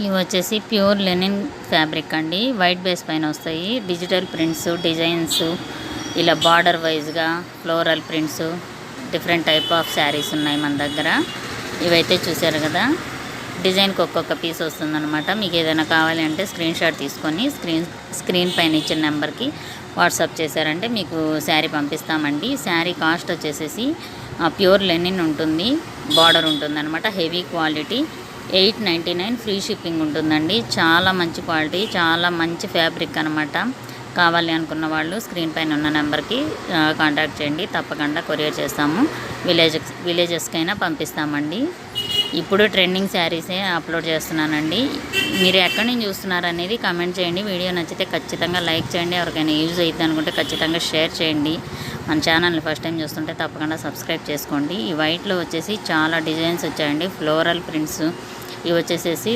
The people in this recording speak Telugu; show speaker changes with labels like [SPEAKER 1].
[SPEAKER 1] ఇవి వచ్చేసి ప్యూర్ లెనిన్ ఫ్యాబ్రిక్ అండి. వైట్ బేస్ పైన వస్తాయి. డిజిటల్ ప్రింట్స్, డిజైన్స్, ఇలా బార్డర్ వైజ్గా floral prints, different type of saris ఉన్నాయి మన దగ్గర. ఇవైతే చూసారు కదా, డిజైన్కి ఒక్కొక్క పీస్ వస్తుందన్నమాట. మీకు ఏదైనా కావాలి అంటే స్క్రీన్ షాట్ తీసుకొని స్క్రీన్ పైన ఇచ్చిన నెంబర్కి వాట్సాప్ చేశారంటే మీకు శారీ పంపిస్తామండి. శారీ కాస్ట్ వచ్చేసేసి ప్యూర్ లెనిన్ ఉంటుంది, బార్డర్ ఉంటుంది అనమాట. హెవీ క్వాలిటీ, 899 ఫ్రీ షిప్పింగ్ ఉంటుందండి. చాలా మంచి క్వాలిటీ, చాలా మంచి ఫ్యాబ్రిక్ అనమాట. కావాలి అనుకున్న వాళ్ళు స్క్రీన్ పైన ఉన్న నెంబర్కి కాంటాక్ట్ చేయండి. తప్పకుండా కొరియర్ చేస్తాము. విలేజెస్కైనా పంపిస్తామండి. ఇప్పుడు ట్రెండింగ్ శారీసే అప్లోడ్ చేస్తున్నానండి. మీరు ఎక్కడి నుంచి చూస్తున్నారు అనేది కామెంట్ చేయండి. వీడియో నచ్చితే ఖచ్చితంగా లైక్ చేయండి. ఎవరికైనా యూజ్ అవుతుంది అనుకుంటే ఖచ్చితంగా షేర్ చేయండి. మన ఛానల్ని ఫస్ట్ టైం చూస్తుంటే తప్పకుండా సబ్స్క్రైబ్ చేసుకోండి. ఈ వైట్లో వచ్చేసి చాలా డిజైన్స్ వచ్చాయండి. ఫ్లోరల్ ప్రింట్స్, ఇవి వచ్చేసేసి